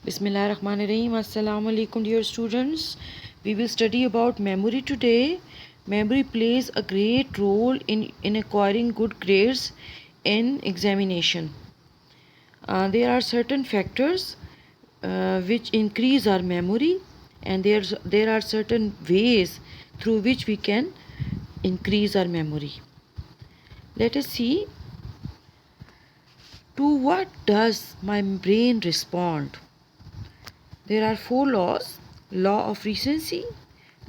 Bismillahirrahmanirrahim. Assalamu alaikum, dear students. We will study about memory today. Memory plays a great role in acquiring good grades in examination. There are certain factors which increase our memory, and there are certain ways through which we can increase our memory. Let us see, to what does my brain respond? There are four laws: law of recency,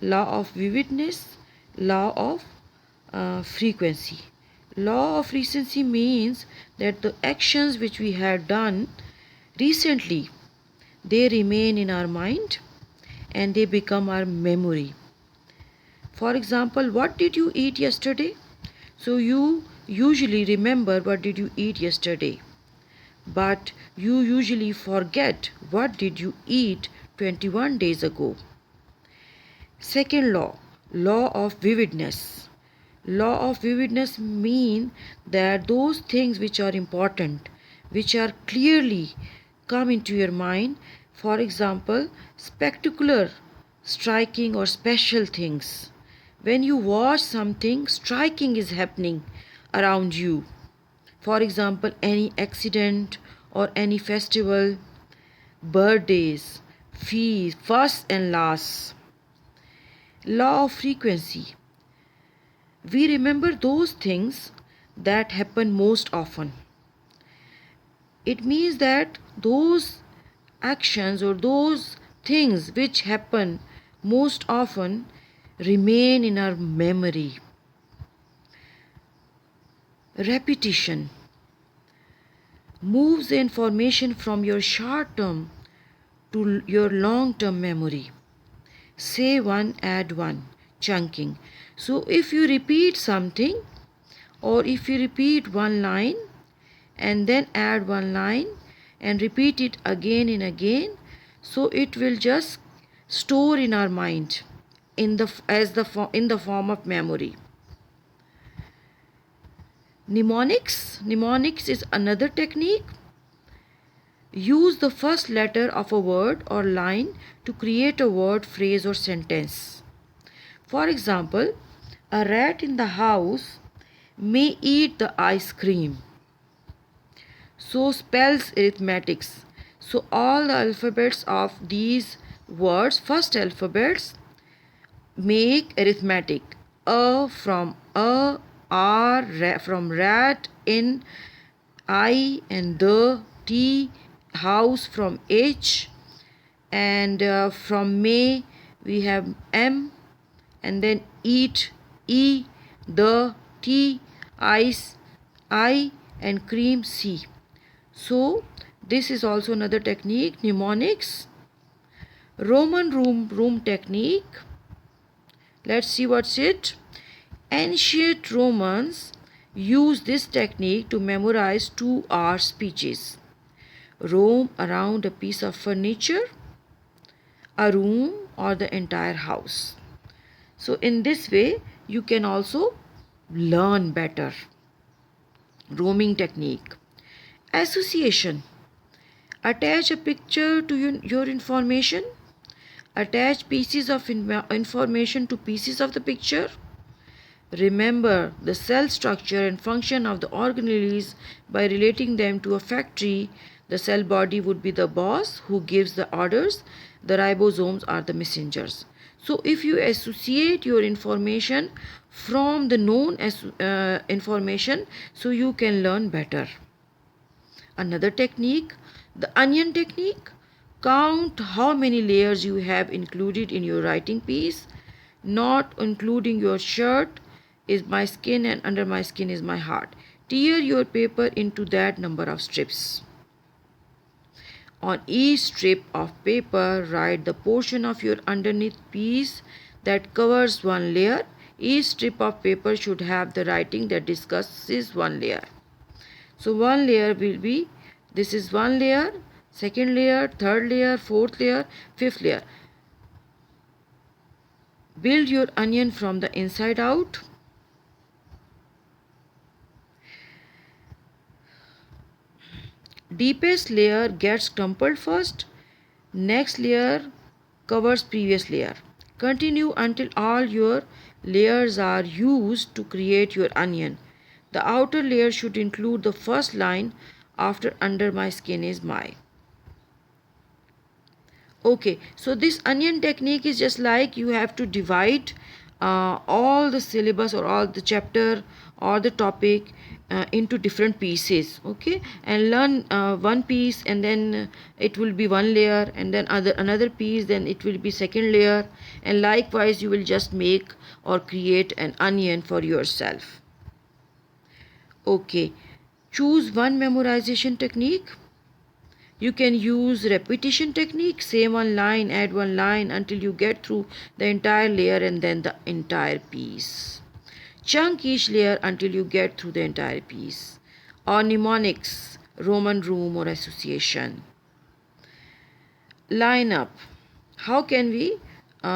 law of vividness, law of frequency. Law of recency means that the actions which we had done recently, they remain in our mind and they become our memory. For example, what did you eat yesterday? So you usually remember what did you eat yesterday, but you usually forget what did you eat 21 days ago. Second law, law of vividness. Law of vividness mean that those things which are important, which are clearly come into your mind, for example, spectacular, striking or special things. When you watch something, striking is happening around you. For example, any accident or any festival, birthdays, feasts, first and last. Law of frequency. We remember those things that happen most often. It means that those actions or those things which happen most often remain in our memory. Repetition moves the information from your short term to your long term memory. Say one, add one, chunking. So if you repeat something, or if you repeat one line and then add one line and repeat it again and again, so it will just store in our mind in the form of memory. Mnemonics is another technique. Use the first letter of a word or line to create a word, phrase or sentence. For example, a rat in the house may eat the ice cream. So spells arithmetics. So all the alphabets of these words, first alphabets, make arithmetic. A from a, R from rat, in, I and the, T, house from H, and from May we have M, and then eat, E, the, T, ice, I, and cream, C. So this is also another technique, mnemonics. Roman room technique. Let's see what's it. Ancient Romans used this technique to memorize 2-hour speeches. Roam around a piece of furniture, a room, or the entire house. So in this way you can also learn better. Roaming technique. Association. Attach a picture to your information. Attach pieces of information to pieces of the picture. Remember the cell structure and function of the organelles by relating them to a factory. The cell body would be the boss who gives the orders. The ribosomes are the messengers. So if you associate your information from the known information, so you can learn better. Another technique, the onion technique. Count how many layers you have included in your writing piece. Not including your shirt is my skin, and under my skin is my heart. Tear your paper into that number of strips. On each strip of paper, write the portion of your underneath piece that covers one layer. Each strip of paper should have the writing that discusses one layer. So one layer will be, this is one layer, second layer, third layer, fourth layer, fifth layer. Build your onion from the inside out. Deepest layer gets crumpled first, Next layer covers previous layer. Continue until all your layers are used to create your onion. The outer layer should include the first line after under my skin is my. Okay, so this onion technique is just like you have to divide all the syllabus or all the chapter or the topic into different pieces, okay, and learn one piece, and then it will be one layer, and then another piece, then it will be second layer, and likewise you will just make or create an onion for yourself. Okay, choose one memorization technique. You can use repetition technique, say one line, add one line until you get through the entire layer and then the entire piece. Chunk each layer until you get through the entire piece. Or mnemonics, Roman room or association. Line up. How can we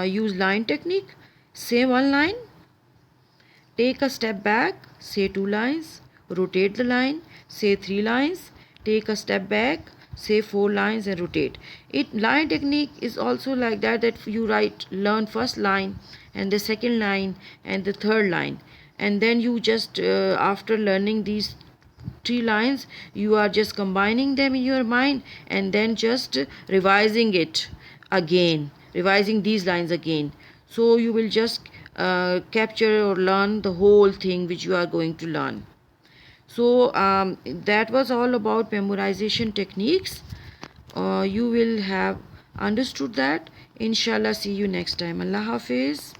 use line technique? Say one line, take a step back, say two lines, rotate the line, say three lines, take a step back, say four lines and rotate. It line technique is also like that you learn first line and the second line and the third line, and then you just after learning these three lines you are just combining them in your mind and then just revising it again, revising these lines again, so you will just capture or learn the whole thing which you are going to learn. So that was all about memorization techniques. You will have understood that. Inshallah, see you next time. Allah Hafiz.